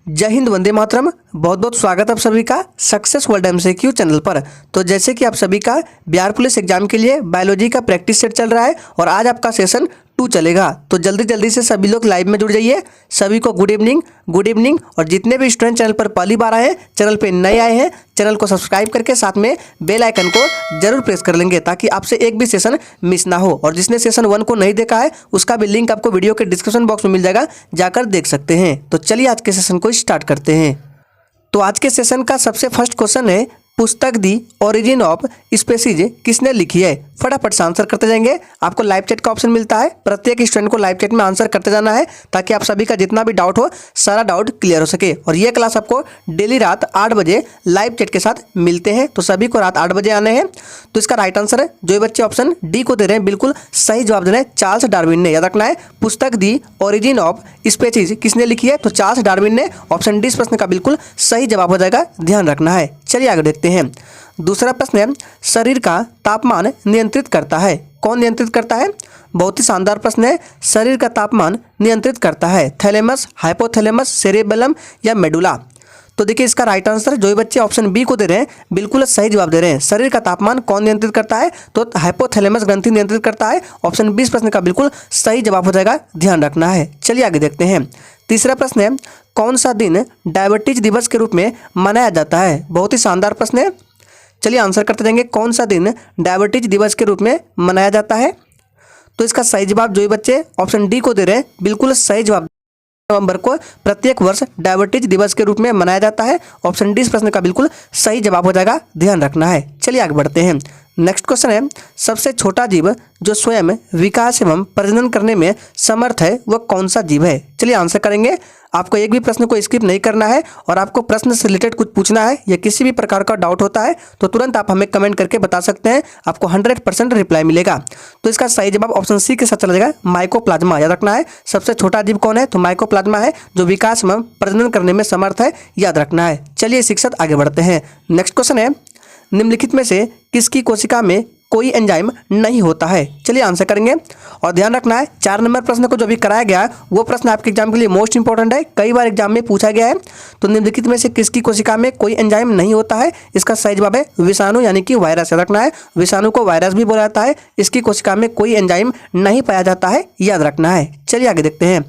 जय हिंद, वंदे मातरम। बहुत बहुत स्वागत आप सभी का सक्सेस वर्ल्ड एमसीक्यू चैनल पर। तो जैसे कि आप सभी का बिहार पुलिस एग्जाम के लिए बायोलॉजी का प्रैक्टिस सेट चल रहा है और आज आपका सेशन 2 चलेगा। तो जल्दी जल्दी से सभी लोग लाइव में जुड़ जाइए। सभी को गुड इवनिंग। और जितने भी स्टूडेंट चैनल पर पहली बार आए हैं, चैनल पे नए आए हैं, चैनल को सब्सक्राइब करके साथ में बेल आइकन को जरूर प्रेस कर लेंगे ताकि आपसे एक भी सेशन मिस ना हो। और जिसने सेशन 1 को नहीं देखा है उसका भी लिंक आपको वीडियो के डिस्क्रिप्शन बॉक्स में मिल जाएगा, जाकर देख सकते हैं। तो चलिए आज के सेशन को स्टार्ट करते हैं। तो आज के सेशन का सबसे फर्स्ट क्वेश्चन है, पुस्तक दी ओरिजिन ऑफ स्पीसीज किसने लिखी है। फटाफट से आंसर करते जाएंगे। आपको लाइव चैट का ऑप्शन मिलता है, प्रत्येक स्टूडेंट को लाइव चैट में आंसर करते जाना है ताकि आप सभी का जितना भी डाउट हो सारा डाउट क्लियर हो सके। और ये क्लास आपको डेली रात 8 बजे लाइव चैट के साथ मिलते हैं, तो सभी को रात 8 बजे आने हैं। तो इसका राइट आंसर है, जो बच्चे ऑप्शन डी को दे रहे हैं बिल्कुल सही जवाब दे रहे हैं, चार्ल्स डार्विन ने। याद रखना है, पुस्तक दी ओरिजिन ऑफ स्पीसीज किसने लिखी है, तो चार्ल्स डार्विन ने। ऑप्शन डी इस प्रश्न का बिल्कुल सही जवाब हो जाएगा, ध्यान रखना है। चलिए आगे देखते हैं। दूसरा प्रश्न है, शरीर का तापमान नियंत्रित करता है, कौन नियंत्रित करता है। बहुत ही शानदार प्रश्न है। शरीर का तापमान नियंत्रित करता है थैलेमस, हाइपोथैलेमस, सेरेबेलम या मेडुला। तो देखिए इसका राइट आंसर, जो बच्चे ऑप्शन बी को दे रहे हैं बिल्कुल सही जवाब दे रहे हैं। शरीर का तापमान कौन नियंत्रित करता है, तो हाइपोथैलेमस ग्रंथि नियंत्रित करता है। ऑप्शन बी इस प्रश्न का बिल्कुल सही जवाब हो जाएगा, ध्यान रखना है। चलिए आगे देखते हैं। तीसरा प्रश्न है, कौन सा दिन डायबिटीज दिवस के रूप में मनाया जाता है। बहुत ही शानदार प्रश्न है। चलिए आंसर करते जाएंगे। कौन सा दिन डायबिटीज दिवस के रूप में मनाया जाता है, तो इसका सही जवाब जो बच्चे ऑप्शन डी को दे रहे हैं बिल्कुल सही जवाब, नवंबर को प्रत्येक वर्ष डायबिटीज दिवस के रूप में मनाया जाता है। ऑप्शन डी इस प्रश्न का बिल्कुल सही जवाब हो जाएगा, ध्यान रखना है। चलिए आगे बढ़ते हैं। नेक्स्ट क्वेश्चन है, सबसे छोटा जीव जो स्वयं विकास एवं प्रजनन करने में समर्थ है वह कौन सा जीव है। चलिए आंसर करेंगे। आपको एक भी प्रश्न को स्किप नहीं करना है और आपको प्रश्न से रिलेटेड कुछ पूछना है या किसी भी प्रकार का डाउट होता है तो तुरंत आप हमें कमेंट करके बता सकते हैं, आपको 100% रिप्लाई मिलेगा। तो इसका सही जवाब ऑप्शन सी के साथ चला जाएगा, माइकोप्लाज्मा। याद रखना है, सबसे छोटा जीव कौन है, तो माइकोप्लाज्मा है, जो विकास एवं प्रजनन करने में समर्थ है, याद रखना है। चलिए शिक्षक आगे बढ़ते हैं। नेक्स्ट क्वेश्चन है, निम्नलिखित में से किसकी कोशिका में कोई एंजाइम नहीं होता है। चलिए आंसर करेंगे और ध्यान रखना है 4 नंबर प्रश्न को जो भी कराया गया वो प्रश्न आपके एग्जाम के लिए मोस्ट इंपॉर्टेंट है, कई बार एग्जाम में पूछा गया है। तो निम्नलिखित में से किसकी कोशिका में कोई एंजाइम नहीं होता है, इसका सही जवाब है विषाणु यानी कि वायरस। याद रखना है, विषाणु को वायरस भी बोला जाता है, इसकी कोशिका में कोई एंजाइम नहीं पाया जाता है, याद रखना है। चलिए आगे देखते हैं।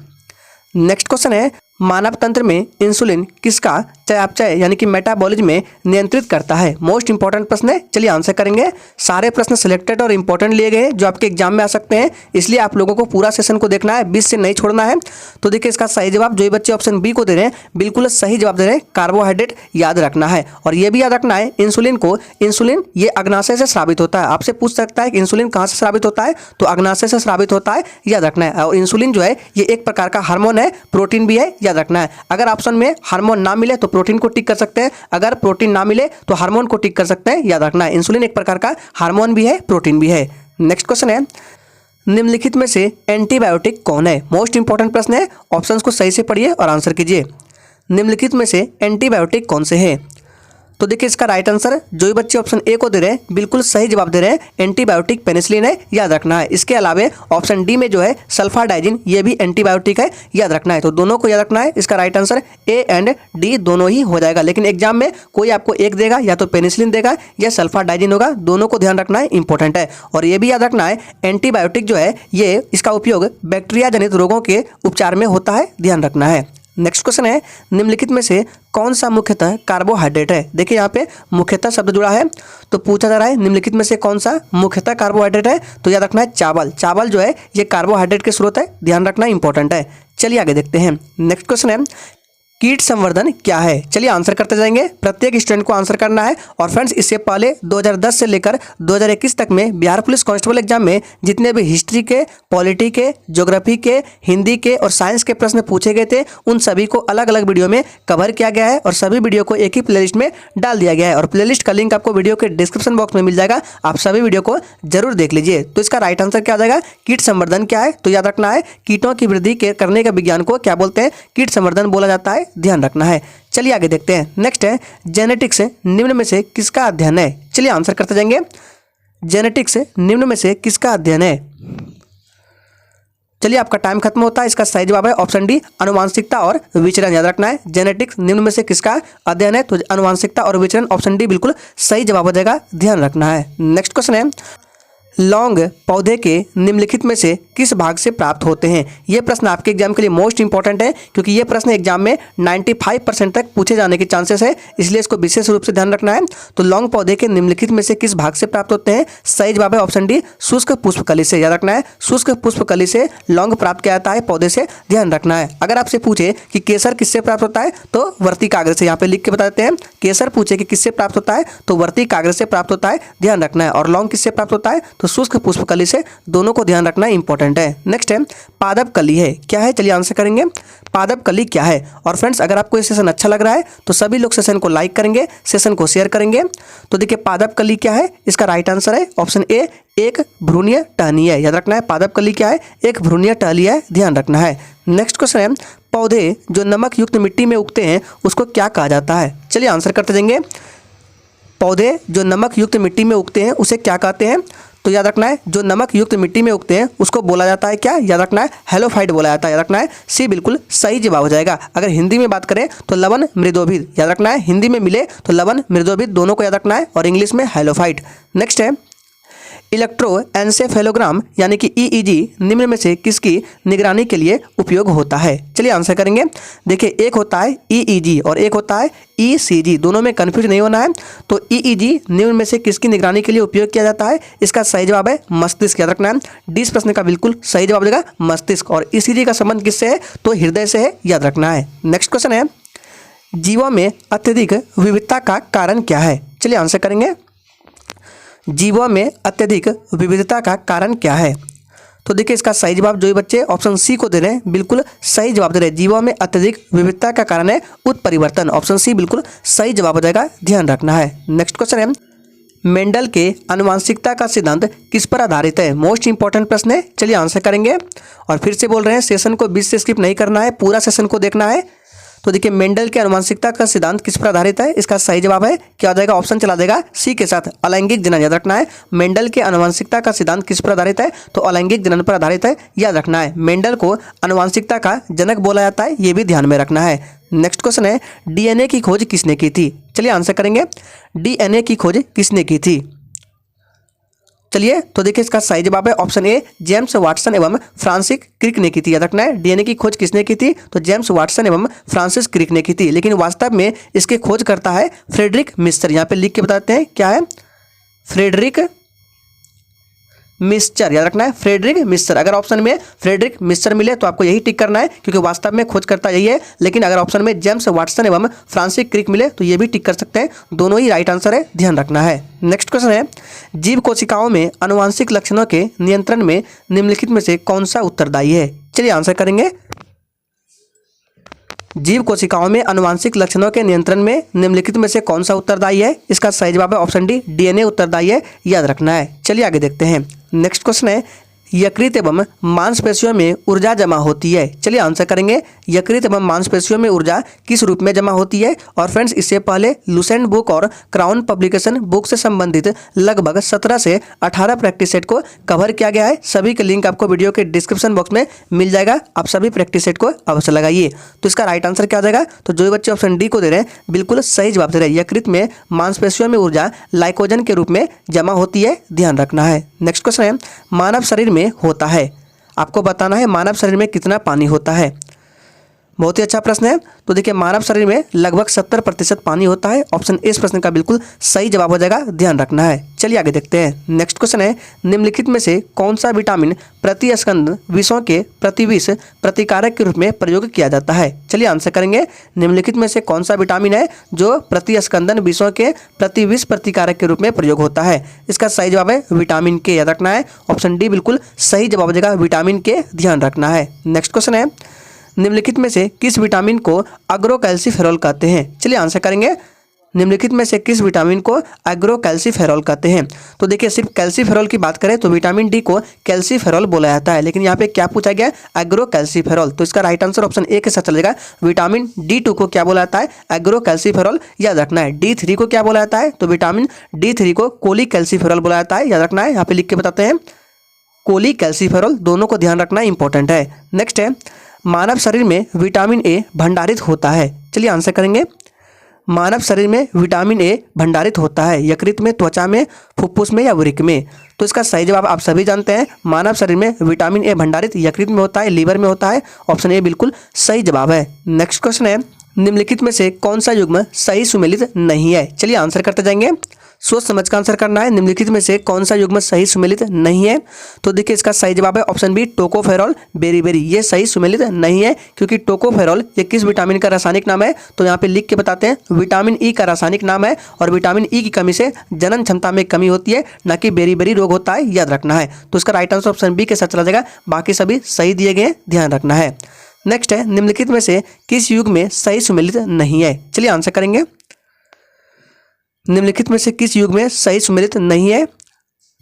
नेक्स्ट क्वेश्चन है, मानव तंत्र में इंसुलिन किसका चयापचय यानी कि मेटाबॉलिज्म में नियंत्रित करता है। मोस्ट इंपॉर्टेंट प्रश्न है, चलिए आंसर करेंगे। सारे प्रश्न सिलेक्टेड और इंपॉर्टेंट लिए गए हैं जो आपके एग्जाम में आ सकते हैं, इसलिए आप लोगों को पूरा सेशन को देखना है, बीच से नहीं छोड़ना है। तो देखिए इसका सही जवाब, जो बच्चे ऑप्शन बी को दे रहे हैं बिल्कुल सही जवाब दे रहे हैं, कार्बोहाइड्रेट। याद रखना है और ये भी याद रखना है, इंसुलिन ये अग्नाशय से स्रावित होता है। आपसे पूछ सकता है कि इंसुलिन कहाँ से स्रावित होता है, तो अग्नाशय से स्रावित होता है, याद रखना है। और इंसुलिन जो है ये एक प्रकार का हार्मोन है, प्रोटीन भी है, याद रखना है। अगर ऑप्शन में हार्मोन ना मिले तो प्रोटीन को टिक कर सकते हैं, अगर प्रोटीन ना मिले तो हार्मोन को टिक कर सकते हैं, याद रखना है। इंसुलिन एक प्रकार का हार्मोन भी है, प्रोटीन भी है। नेक्स्ट क्वेश्चन है, निम्नलिखित में से एंटीबायोटिक कौन है। मोस्ट इंपॉर्टेंट प्रश्न है, ऑप्शंस को सही से पढ़िए और आंसर कीजिए। निम्नलिखित में से एंटीबायोटिक कौन से है, तो देखिए इसका राइट आंसर, जो बच्चे ऑप्शन ए को दे रहे हैं बिल्कुल सही जवाब दे रहे हैं, एंटीबायोटिक पेनिसिलिन है, याद रखना है। इसके अलावे ऑप्शन डी में जो है सल्फाडाइजिन ये भी एंटीबायोटिक है, याद रखना है। तो दोनों को याद रखना है, इसका right answer A and D दोनों ही हो जाएगा। लेकिन एग्जाम में कोई आपको एक देगा, या तो पेनिसिलिन देगा या सल्फाडाइजिन होगा, दोनों को ध्यान रखना है, इंपॉर्टेंट है। और ये भी याद रखना है, एंटीबायोटिक जो है ये इसका उपयोग बैक्टीरिया जनित रोगों के उपचार में होता है, ध्यान रखना है। नेक्स्ट क्वेश्चन है, निम्नलिखित में से कौन सा मुख्यतः कार्बोहाइड्रेट है। देखिए यहाँ पे मुख्यतः शब्द जुड़ा है, तो पूछा जा रहा है निम्नलिखित में से कौन सा मुख्यतः कार्बोहाइड्रेट है, तो याद रखना है चावल। चावल जो है ये कार्बोहाइड्रेट के स्रोत है, ध्यान रखना इंपॉर्टेंट है। चलिए आगे देखते हैं। नेक्स्ट क्वेश्चन है, कीट संवर्धन क्या है। चलिए आंसर करते जाएंगे, प्रत्येक स्टूडेंट को आंसर करना है। और फ्रेंड्स इससे पहले 2010 से लेकर 2021 तक में बिहार पुलिस कांस्टेबल एग्जाम में जितने भी हिस्ट्री के, पॉलिटी के, ज्योग्राफी के, हिंदी के और साइंस के प्रश्न पूछे गए थे, उन सभी को अलग अलग वीडियो में कवर किया गया है और सभी वीडियो को एक ही प्लेलिस्ट में डाल दिया गया है। और प्लेलिस्ट का लिंक आपको वीडियो के डिस्क्रिप्शन बॉक्स में मिल जाएगा, आप सभी वीडियो को जरूर देख लीजिए। तो इसका राइट आंसर क्या आ जाएगा, कीट संवर्धन क्या है, तो याद रखना है कीटों की वृद्धि करने का विज्ञान को क्या बोलते हैं, कीट संवर्धन बोला जाता है, ध्यान रखना है। चलिए आगे देखते हैं। नेक्स्ट है, जेनेटिक्स निम्न में से किसका अध्ययन है। चलिए आंसर करते जाएंगे। जेनेटिक्स निम्न में से किसका अध्ययन है, चलिए आपका टाइम खत्म होता है। इसका सही जवाब है ऑप्शन डी, आनुवांशिकता और विचरण। याद रखना है, जेनेटिक्स निम्न में से किसका अध्ययन है, तो आनुवांशिकता और विचरण ऑप्शन डी बिल्कुल सही जवाब हो जाएगा, ध्यान रखना है। नेक्स्ट क्वेश्चन है, लौंग पौधे के निम्नलिखित में से किस भाग से प्राप्त होते हैं। यह प्रश्न आपके एग्जाम के लिए मोस्ट इंपॉर्टेंट है, क्योंकि यह प्रश्न एग्जाम में 95% तक पूछे जाने के चांसेस है, इसलिए इसको विशेष रूप से ध्यान रखना है। तो लौंग पौधे के निम्नलिखित में से किस भाग से प्राप्त होते हैं, सही जवाब है ऑप्शन डी, शुष्क पुष्पकली से। याद रखना है, शुष्क पुष्पकली से लौंग प्राप्त किया जाता है पौधे से, ध्यान रखना है। अगर आपसे पूछे कि केसर किससे प्राप्त होता है, तो वर्ती कागज से, यहाँ पे लिख के बता देते हैं। केसर पूछे कि किससे प्राप्त होता है, तो वर्ती कागज से प्राप्त होता है, ध्यान रखना है। और लौंग किससे प्राप्त होता है, तो शुष्क पुष्पकली से, दोनों को ध्यान रखना इंपॉर्टेंट है। नेक्स्ट है, पादप कली है क्या है, चलिए आंसर करेंगे। पादप कली क्या है। और फ्रेंड्स, अगर आपको ये सेशन अच्छा लग रहा है तो सभी लोग सेशन को लाइक करेंगे, सेशन को शेयर करेंगे। तो देखिए पादप कली क्या है, इसका राइट आंसर है ऑप्शन ए, एक भ्रूणीय टहनी है। याद रखना है, पादप कली क्या है, एक भ्रूणीय टहनी है, ध्यान रखना है। नेक्स्ट क्वेश्चन है, पौधे जो नमक युक्त मिट्टी में उगते हैं उसको क्या कहा जाता है। चलिए आंसर करते जाएंगे। पौधे जो नमक युक्त मिट्टी में उगते हैं उसे क्या कहते हैं, तो याद रखना है, जो नमक युक्त मिट्टी में उगते हैं उसको बोला जाता है क्या, याद रखना है हेलोफाइट बोला जाता है। याद रखना है, सी बिल्कुल सही जवाब हो जाएगा। अगर हिंदी में बात करें तो लवन मृदोभिद। याद रखना है, हिंदी में मिले तो लवन मृदोभिद, दोनों को याद रखना है, और इंग्लिश में हेलोफाइट। नेक्स्ट है, इलेक्ट्रोएन्सेफेलोग्राम यानी कि ईईजी निम्न में से किसकी निगरानी के लिए उपयोग होता है। चलिए आंसर करेंगे। देखिए, एक होता है ईईजी और एक होता है ईसीजी, दोनों में कंफ्यूज नहीं होना है। तो ईईजी निम्न में से किसकी निगरानी के लिए उपयोग किया जाता है, इसका सही जवाब है मस्तिष्क। याद रखना है, डी इस प्रश्न का बिल्कुल सही जवाब देगा मस्तिष्क। और ईसीजी का संबंध किससे है, तो हृदय से है, याद रखना है। नेक्स्ट क्वेश्चन है, जीवों में अत्यधिक विविधता का कारण क्या है। चलिए आंसर करेंगे। जीवों में अत्यधिक विविधता का कारण क्या है, तो देखिए इसका सही जवाब जो बच्चे ऑप्शन सी को दे रहे हैं बिल्कुल सही जवाब दे रहे हैं। जीवों में अत्यधिक विविधता का कारण है उत्परिवर्तन, ऑप्शन सी बिल्कुल सही जवाब हो जाएगा, ध्यान रखना है। नेक्स्ट क्वेश्चन है, मेंडल के आनुवंशिकता का सिद्धांत किस पर आधारित है। मोस्ट इंपॉर्टेंट प्रश्न है, चलिए आंसर करेंगे। और फिर से बोल रहे हैं, सेशन को बीच से स्किप नहीं करना है, पूरा सेशन को देखना है। तो देखिए मेंडल के आनुवंशिकता का सिद्धांत किस पर आधारित है, इसका सही जवाब है क्या हो जाएगा, ऑप्शन चला देगा सी के साथ, अलैंगिक जनन। याद रखना है, मेंडल के आनुवंशिकता का सिद्धांत किस पर आधारित है, तो अलैंगिक जनन पर आधारित है, याद रखना है। मेंडल को आनुवंशिकता का जनक बोला जाता है, ये भी ध्यान में रखना है। नेक्स्ट क्वेश्चन है, डीएनए की खोज किसने की थी। चलिए आंसर करेंगे, डीएनए की खोज किसने की थी। चलिए तो देखिए इसका सही जवाब है ऑप्शन ए, जेम्स वाटसन एवं फ्रांसिस क्रिक ने की थी। याद रखना है, डीएनए की खोज किसने की थी, तो जेम्स वाटसन एवं फ्रांसिस क्रिक ने की थी, लेकिन वास्तव में इसके खोज करता है फ्रेडरिक मिस्चर। यहाँ पे लिख के बताते हैं क्या है, फ्रेडरिक मिस्चर। याद रखना है, फ्रेडरिक मिस्चर। अगर ऑप्शन में फ्रेडरिक मिस्चर मिले तो आपको यही टिक करना है, क्योंकि वास्तव में खोजकर्ता यही है। लेकिन अगर ऑप्शन में जेम्स वाटसन एवं फ्रांसिस क्रिक मिले तो ये भी टिक कर सकते हैं, दोनों ही राइट आंसर है, ध्यान रखना है। नेक्स्ट क्वेश्चन है, जीव कोशिकाओं में आनुवांशिक लक्षणों के नियंत्रण में निम्नलिखित में से कौन सा उत्तरदायी है। चलिए आंसर करेंगे। जीव कोशिकाओं में आनुवांशिक लक्षणों के नियंत्रण में निम्नलिखित में से कौन सा उत्तरदायी है, इसका सही जवाब है ऑप्शन डी, डीएनए उत्तरदायी है, याद रखना है। चलिए आगे देखते हैं। नेक्स्ट क्वेश्चन है, यकृत एवं मांसपेशियों में ऊर्जा जमा होती है। चलिए आंसर करेंगे, यकृत एवं मांसपेशियों में ऊर्जा किस रूप में जमा होती है। और फ्रेंड्स, इससे पहले लुसेंट बुक और क्राउन पब्लिकेशन बुक से संबंधित लगभग 17 से 18 प्रैक्टिस सेट को कवर किया गया है। सभी के लिंक आपको वीडियो के डिस्क्रिप्शन बॉक्स में मिल जाएगा, आप सभी प्रैक्टिस सेट को अवश्य लगाइए। तो इसका राइट आंसर क्या हो जाएगा, तो जो बच्चे ऑप्शन डी को दे रहे हैं बिल्कुल सही जवाब दे रहे हैं, यकृत में मांसपेशियों में ऊर्जा लाइकोजन के रूप में जमा होती है, ध्यान रखना है। नेक्स्ट क्वेश्चन है, मानव शरीर में होता है, आपको बताना है मानव शरीर में कितना पानी होता है। बहुत ही अच्छा प्रश्न है। तो देखिए मानव शरीर में लगभग 70% पानी होता है, ऑप्शन ए इस प्रश्न का बिल्कुल सही जवाब हो जाएगा, ध्यान रखना है। चलिए आगे देखते हैं। नेक्स्ट क्वेश्चन है, निम्नलिखित में से कौन सा विटामिन प्रतिस्कंदन विषों के प्रतिविष प्रतिकारक के रूप में प्रयोग किया जाता है। चलिए आंसर करेंगे, निम्नलिखित में से कौन सा विटामिन है जो प्रतिस्कंदन विषों के प्रतिविष प्रतिकारक के रूप में प्रयोग होता है। इसका सही जवाब है विटामिन के, याद रखना है, ऑप्शन डी बिल्कुल सही जवाब हो जाएगा, विटामिन के, ध्यान रखना है। नेक्स्ट क्वेश्चन है, निम्नलिखित में से किस विटामिन को एग्रोकैल्सीफेरॉल कहते हैं। चलिए आंसर करेंगे, निम्नलिखित में से किस विटामिन को एग्रोकैल्सीफेरॉल कहते हैं। तो देखिए सिर्फ कैल्सीफेरॉल की बात करें तो विटामिन डी को कैल्सीफेरॉल बोला जाता है, लेकिन यहाँ पे क्या पूछा गया, एग्रोकैल्सीफेरॉल। तो इसका राइट आंसर ऑप्शन ए के साथ चलेगा, विटामिन D2 को क्या बोला जाता है, एग्रोकैल्सीफेरॉल, याद रखना है। D3 को क्या बोला जाता है, तो विटामिन D3 को कोलीकैल्सीफेरॉल बोला जाता है, याद रखना है, यहाँ पे लिख के बताते हैं, कोलीकैल्सिफेरॉल, दोनों को ध्यान रखना इंपॉर्टेंट है। नेक्स्ट है, मानव शरीर में विटामिन ए भंडारित होता है। चलिए आंसर करेंगे। मानव शरीर में विटामिन ए भंडारित होता है यकृत में, त्वचा में, फुफ्फुस में या वृक्क में। तो इसका सही जवाब आप सभी जानते हैं, मानव शरीर में विटामिन ए भंडारित यकृत में होता है, लीवर में होता है। ऑप्शन ए बिल्कुल सही जवाब है। नेक्स्ट क्वेश्चन है, निम्नलिखित में से कौन सा युग्म सही सुमेलित नहीं है। चलिए आंसर करते जाएंगे, सोच समझ कर आंसर करना है। निम्नलिखित में से कौन सा युग्म सही सुमेलित नहीं है। तो देखिए इसका सही जवाब है ऑप्शन बी, टोकोफेरॉल बेरीबेरी। ये सही सुमेलित नहीं है क्योंकि टोकोफेरॉल ये किस विटामिन का रासायनिक नाम है, तो यहाँ पे लिख के बताते हैं, विटामिन ई का रासायनिक नाम है। और विटामिन ई की कमी से जनन क्षमता में कमी होती है, न कि बेरीबेरी रोग होता है, याद रखना है। तो इसका राइट आंसर ऑप्शन बी के साथ चला जाएगा, बाकी सभी सही दिए गए, ध्यान रखना है। नेक्स्ट है, निम्नलिखित में से किस युग में सही सुमेलित नहीं है। चलिए आंसर करेंगे, निम्नलिखित में से किस युग में सही सुमेलित नहीं है।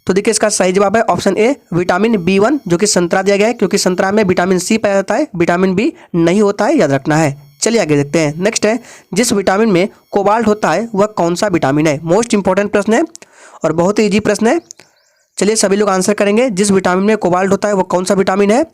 तो देखिए इसका सही जवाब है ऑप्शन ए, विटामिन बी1, जो कि संतरा दिया गया है क्योंकि संतरा में विटामिन सी पाया जाता है, विटामिन बी नहीं होता है, याद रखना है। चलिए आगे देखते हैं। नेक्स्ट है, जिस विटामिन में कोबाल्ट होता है वह कौन सा विटामिन है। मोस्ट इंपॉर्टेंट प्रश्न है और बहुत ही ईजी प्रश्न है। चलिए सभी लोग आंसर करेंगे, जिस विटामिन में कोबाल्ट होता है वो कौन सा विटामिन है।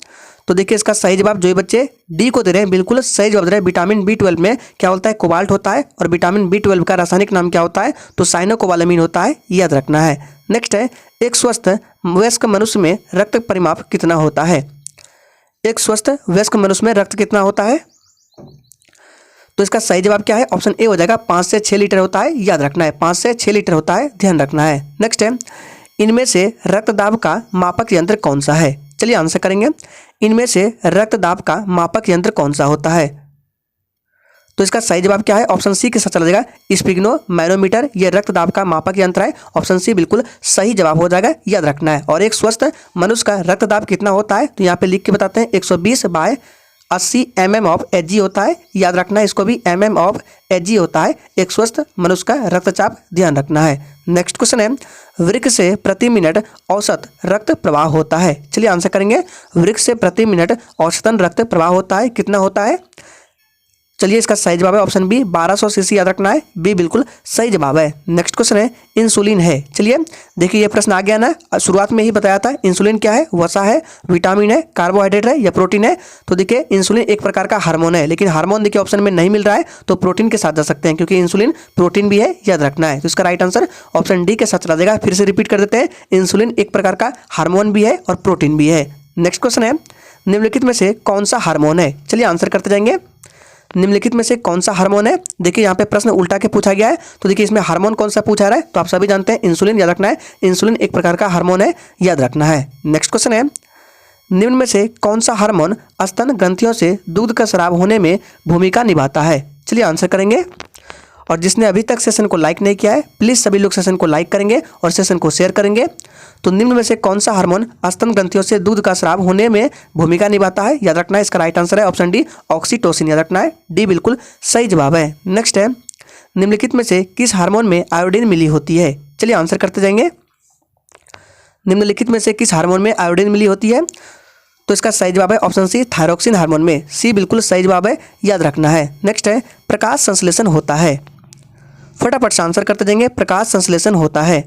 तो देखिए इसका सही जवाब जो ये बच्चे डी को दे रहे हैं, बिल्कुल सही जवाब दे रहे हैं। विटामिन बी12 में क्या होता है, कोबाल्ट होता है। और विटामिन बी12 का रासायनिक नाम क्या होता है, तो साइनोकोबालामीन होता है, याद रखना है। नेक्स्ट है, एक स्वस्थ वयस्क मनुष्य में रक्त परिमाप कितना होता है। एक स्वस्थ वयस्क मनुष्य में रक्त कितना होता है। तो इसका सही जवाब क्या है, ऑप्शन ए हो जाएगा, 5 से 6 लीटर होता है, याद रखना है। 5 से 6 लीटर होता है, ध्यान रखना है। नेक्स्ट है, इनमें से रक्तदाब का मापक यंत्र कौन सा है। चलिए आंसर करेंगे, इनमें से रक्तदाब का मापक यंत्र कौन सा होता है। तो इसका सही जवाब क्या है, ऑप्शन सी के साथ चला जाएगा, स्पिग्नो मैनोमीटर। ये रक्तदाब का मापक यंत्र है, ऑप्शन सी बिल्कुल सही जवाब हो जाएगा, याद रखना है। और एक स्वस्थ मनुष्य का रक्तदाब कितना होता है, तो यहाँ पे लिख के बताते हैं, 120/80 mm ऑफ Hg होता है, याद रखना है। इसको भी mm ऑफ Hg होता है, एक स्वस्थ मनुष्य का रक्तचाप, ध्यान रखना है। नेक्स्ट क्वेश्चन है, वृक्क से प्रति मिनट औसत रक्त प्रवाह होता है। चलिए आंसर करेंगे, वृक्क से प्रति मिनट औसतन रक्त प्रवाह होता है, कितना होता है। चलिए इसका सही जवाब है ऑप्शन बी, 1200 सीसी, याद रखना है, बी बिल्कुल सही जवाब है। नेक्स्ट क्वेश्चन है, इंसुलिन है। चलिए देखिए ये प्रश्न आ गया ना, शुरुआत में ही बताया था, इंसुलिन क्या है, वसा है, विटामिन है, कार्बोहाइड्रेट है या प्रोटीन है। तो देखिए इंसुलिन एक प्रकार का हार्मोन है, लेकिन हार्मोन देखिए ऑप्शन में नहीं मिल रहा है, तो प्रोटीन के साथ जा सकते हैं क्योंकि इंसुलिन प्रोटीन भी है, याद रखना है। तो इसका राइट आंसर ऑप्शन डी के साथ चला जाएगा। फिर से रिपीट कर देते हैं, इंसुलिन एक प्रकार का हार्मोन भी है और प्रोटीन भी है। नेक्स्ट क्वेश्चन है, निम्नलिखित में से कौन सा हार्मोन है। चलिए आंसर करते जाएंगे, निम्नलिखित में से कौन सा हार्मोन है। देखिए यहाँ पे प्रश्न उल्टा के पूछा गया है, तो देखिए इसमें हार्मोन कौन सा पूछा रहा है, तो आप सभी जानते हैं इंसुलिन, याद रखना है। इंसुलिन एक प्रकार का हार्मोन है, याद रखना है। नेक्स्ट क्वेश्चन है, निम्न में से कौन सा हार्मोन स्तन ग्रंथियों से दूध का स्राव होने में भूमिका निभाता है। चलिए आंसर करेंगे, और जिसने अभी तक सेशन को लाइक नहीं किया है, प्लीज़ सभी लोग सेशन को लाइक करेंगे और सेशन को शेयर करेंगे। तो निम्न में से कौन सा हार्मोन स्तन ग्रंथियों से दूध का स्राव होने में भूमिका निभाता है, याद रखना है। इसका राइट आंसर है ऑप्शन डी, ऑक्सीटोसिन, याद रखना है, डी बिल्कुल सही जवाब है। नेक्स्ट है, निम्नलिखित में से किस हार्मोन में आयोडीन मिली होती है। चलिए आंसर करते जाएंगे, निम्नलिखित में से किस हार्मोन में आयोडीन मिली होती है। तो इसका सही जवाब है ऑप्शन सी, थायरोक्सिन हार्मोन में, सी बिल्कुल सही जवाब है, याद रखना है। नेक्स्ट है, प्रकाश संश्लेषण होता है। फटाफट से आंसर करते जाएंगे, प्रकाश संश्लेषण होता है।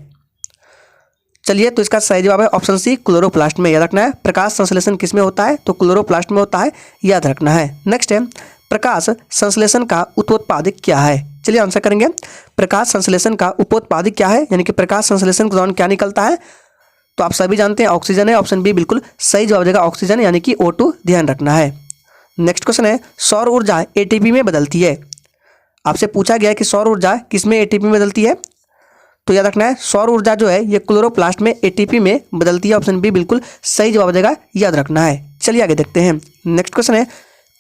चलिए तो इसका सही जवाब है ऑप्शन सी, क्लोरोप्लास्ट में, याद रखना है। प्रकाश संश्लेषण किस में होता है, तो क्लोरोप्लास्ट में होता है, याद रखना है। नेक्स्ट है, प्रकाश संश्लेषण का उपोत्पाद क्या है। चलिए आंसर करेंगे, प्रकाश संश्लेषण का उपोत्पाद क्या है, यानी कि प्रकाश संश्लेषण के दौरान क्या निकलता है। तो आप सभी जानते हैं ऑक्सीजन है, ऑप्शन बी बिल्कुल सही जवाब देगा, ऑक्सीजन यानी कि O2, ध्यान रखना है। नेक्स्ट क्वेश्चन है, सौर ऊर्जा ATP में बदलती है। आपसे पूछा गया है कि सौर ऊर्जा किसमें ATP में बदलती है, तो याद रखना है सौर ऊर्जा जो है ये क्लोरोप्लास्ट में ATP में बदलती है, ऑप्शन बी बिल्कुल सही जवाब देगा, याद रखना है। चलिए आगे देखते हैं। नेक्स्ट क्वेश्चन है,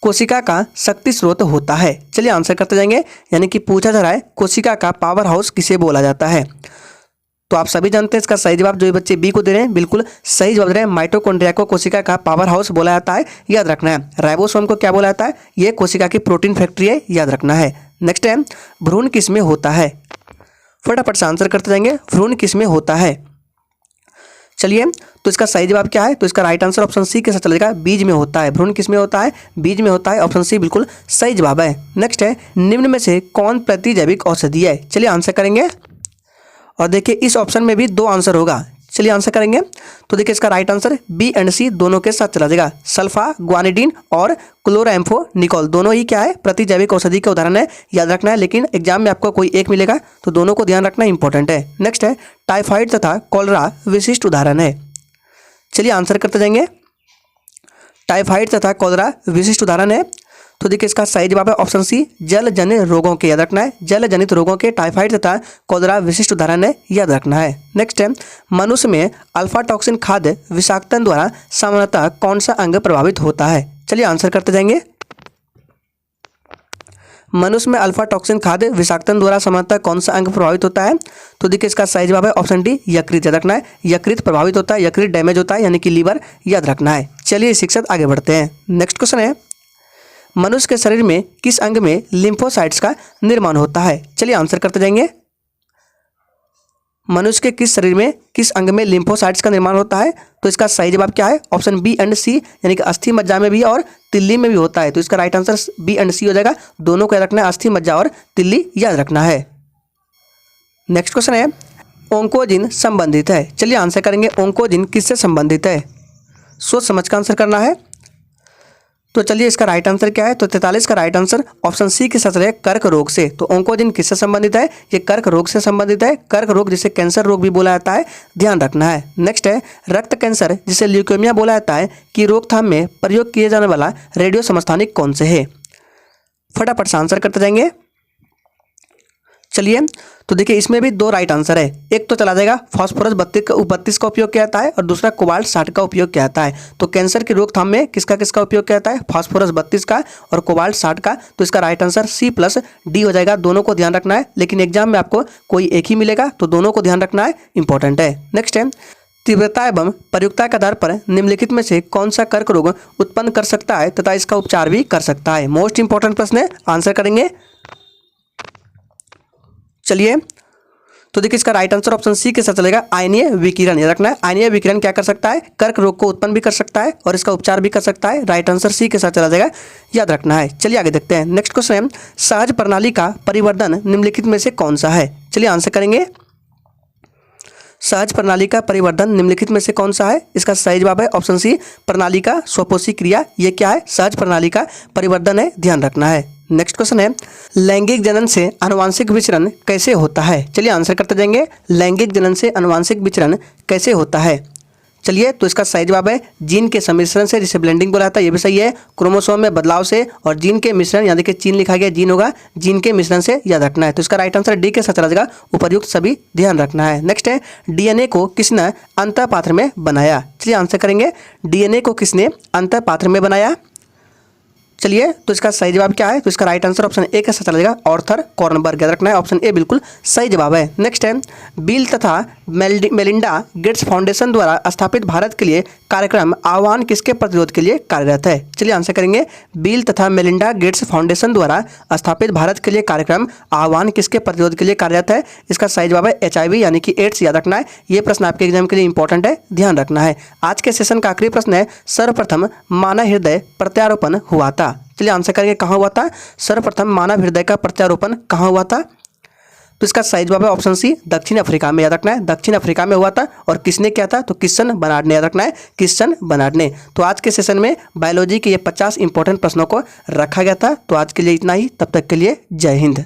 कोशिका का शक्ति स्रोत होता है। चलिए आंसर करते जाएंगे, यानी कि पूछा जा रहा है कोशिका का पावर हाउस किसे बोला जाता है। तो आप सभी जानते हैं इसका सही जवाब जो बच्चे बी को दे रहे हैं, बिल्कुल सही जवाब दे रहे हैं, माइटोकॉन्ड्रिया को कोशिका का पावर हाउस बोला जाता है, याद रखना है। राइबोसोम को क्या बोला जाता है, ये कोशिका की प्रोटीन फैक्ट्री है, याद रखना है। नेक्स्ट है, भ्रूण किस में होता है। फटाफट से आंसर करते जाएंगे, भ्रूण किस में होता है। चलिए तो इसका सही जवाब क्या है, तो इसका राइट आंसर ऑप्शन सी के साथ चलेगा, बीज में होता है। भ्रूण किस में होता है, बीज में होता है, ऑप्शन सी बिल्कुल सही जवाब है। नेक्स्ट है, निम्न में से कौन प्रतिजैविक औषधि है। चलिए आंसर करेंगे, और देखिए इस ऑप्शन में भी दो आंसर होगा, चलिए आंसर करेंगे। तो देखिए इसका राइट आंसर बी एंड सी दोनों के साथ चला जाएगा। सल्फा ग्वानिडीन और क्लोराम्फोनिकोल दोनों ही क्या है, प्रतिजैविक औषधि के उदाहरण है, याद रखना है। लेकिन एग्जाम में आपको कोई एक मिलेगा, तो दोनों को ध्यान रखना इंपॉर्टेंट है। नेक्स्ट है टाइफाइड तथा कॉलरा विशिष्ट उदाहरण है। चलिए आंसर करते जाएंगे। टाइफाइड तथा कॉलरा विशिष्ट उदाहरण है। तो देखिए इसका सही जवाब है ऑप्शन सी, जल जनित रोगों के, याद रखना है। जल जनित रोगों के टाइफाइड तथा कॉलरा विशिष्ट उदाहरण है, याद रखना है। नेक्स्ट है मनुष्य में अल्फा टॉक्सिन खाद्य विषाक्तन द्वारा सामान्यतः कौन सा अंग प्रभावित होता है। चलिए आंसर करते जाएंगे। मनुष्य में अल्फा टॉक्सिन खाद्य विषाक्तन द्वारा सामान्यतः कौन सा अंग प्रभावित होता है। तो देखिए इसका सही जवाब है ऑप्शन डी, यकृत, याद रखना है। यकृत प्रभावित होता है, यकृत डैमेज होता है, यानी कि लीवर, याद रखना है। चलिए शिक्षक आगे बढ़ते हैं। नेक्स्ट क्वेश्चन है मनुष्य के शरीर में किस अंग में लिम्फोसाइट्स का निर्माण होता है। चलिए आंसर करते जाएंगे। मनुष्य के किस शरीर में किस अंग में लिम्फोसाइट्स का निर्माण होता है। तो इसका सही जवाब क्या है, ऑप्शन बी एंड सी, यानी कि अस्थि मज्जा में भी और तिल्ली में भी होता है। तो इसका राइट आंसर बी एंड सी हो जाएगा। दोनों को याद रखना है, अस्थि मज्जा और तिल्ली, याद रखना है। नेक्स्ट क्वेश्चन है ओंकोजिन संबंधित है। चलिए आंसर करेंगे। ओंकोजिन किससे संबंधित है, सोच समझ कर आंसर करना है। तो चलिए इसका राइट आंसर क्या है। तो 43 का राइट आंसर ऑप्शन सी के साथ है, कर्क रोग से। तो ओंकोजिन किससे संबंधित है, ये कर्क रोग से संबंधित है। कर्क रोग जिसे कैंसर रोग भी बोला जाता है, ध्यान रखना है। नेक्स्ट है रक्त कैंसर जिसे ल्यूकेमिया बोला जाता है की रोकथाम में प्रयोग किए जाने वाला रेडियो समस्थानिक कौन से है। फटाफट से आंसर करते जाएंगे। चलिए तो देखिए इसमें भी दो राइट आंसर है। एक तो चला जाएगा फॉस्फोरस 32 का उपयोग किया जाता है, और दूसरा कोबाल्ट 60 का उपयोग किया जाता है। तो कैंसर की रोकथाम में किसका किसका उपयोग किया जाता है, फॉस्फोरस 32 का और कोबाल्ट 60 का। तो इसका right answer C plus D हो जाएगा। दोनों को ध्यान रखना है, लेकिन एग्जाम में आपको कोई एक ही मिलेगा, तो दोनों को ध्यान रखना है, इंपॉर्टेंट है। नेक्स्ट है तीव्रता एवं प्रयुक्ता के आधार पर निम्नलिखित में से कौन सा कर्क रोग उत्पन्न कर सकता है तथा इसका उपचार भी कर सकता है। मोस्ट इंपॉर्टेंट प्रश्न है, आंसर करेंगे। चलिए तो देखिए इसका राइट आंसर ऑप्शन सी के साथ चलेगा, आयनीय विकिरण, याद रखना है। आयनीय विकिरण क्या कर सकता है, कर्क रोग को उत्पन्न भी कर सकता है और इसका उपचार भी कर सकता है। राइट आंसर सी के साथ चला जाएगा, याद रखना है। चलिए आगे देखते हैं। नेक्स्ट क्वेश्चन है सहज प्रणाली का परिवर्धन निम्नलिखित में से कौन सा है। चलिए आंसर करेंगे। सहज प्रणाली का परिवर्धन निम्नलिखित में से कौन सा है। इसका सही जवाब है ऑप्शन सी, प्रणाली का स्वपोषी क्रिया। ये क्या है, सहज प्रणाली का परिवर्धन है, ध्यान रखना है। नेक्स्ट क्वेश्चन है लैंगिक जनन से आनुवांशिक विचरण कैसे होता है। चलिए आंसर करते जाएंगे। लैंगिक जनन से आनुवांशिक विचरण कैसे होता है। चलिए तो इसका सही जवाब है जीन के सम्मिश्रण से, जिसे ब्लेंडिंग बोला जाता है, ये भी सही है। क्रोमोसोम में बदलाव से और जीन के मिश्रण, यहाँ देखिए चीन लिखा गया, जीन होगा, जीन के मिश्रण से, याद रखना है। तो इसका राइट आंसर डी के साथ चला जाएगा। उपर्युक्त सभी ध्यान रखना है। नेक्स्ट है डीएनए को किसने अंतःपात्र में बनाया। चलिए आंसर करेंगे। डीएनए को किसने अंतःपात्र में बनाया। चलिए तो इसका सही जवाब क्या है। तो इसका राइट आंसर ऑप्शन ए के साथ चलेगा, ऑर्थर कॉर्नबर्ग, याद रखना है। ऑप्शन ए बिल्कुल सही जवाब है। नेक्स्ट है बिल तथा मेलिंडा गेट्स फाउंडेशन द्वारा स्थापित भारत के लिए कार्यक्रम आह्वान किसके प्रतिरोध के लिए कार्यरत है। चलिए आंसर करेंगे। बिल तथा मेलिंडा गेट्स फाउंडेशन द्वारा स्थापित भारत के लिए कार्यक्रम आह्वान किसके प्रतिरोध के लिए कार्यरत है। इसका सही जवाब है HIV यानी कि एड्स, याद रखना है। ये प्रश्न आपके एग्जाम के लिए इंपॉर्टेंट है, ध्यान रखना है। आज के सेशन का आखिरी प्रश्न है सर्वप्रथम मानव हृदय प्रत्यारोपण हुआ था। चलिए आंसर करेंगे कहाँ हुआ था। सर्वप्रथम मानव हृदय का प्रत्यारोपण कहाँ हुआ था। तो इसका सही जवाब है ऑप्शन सी, दक्षिण अफ्रीका में, याद रखना है। दक्षिण अफ्रीका में हुआ था। और किसने किया था, तो क्रिश्चियन बर्नार्ड ने, याद रखना है, क्रिश्चियन बर्नार्ड ने। तो आज के सेशन में बायोलॉजी के ये 50 इंपॉर्टेंट प्रश्नों को रखा गया था। तो आज के लिए इतना ही, तब तक के लिए जय हिंद।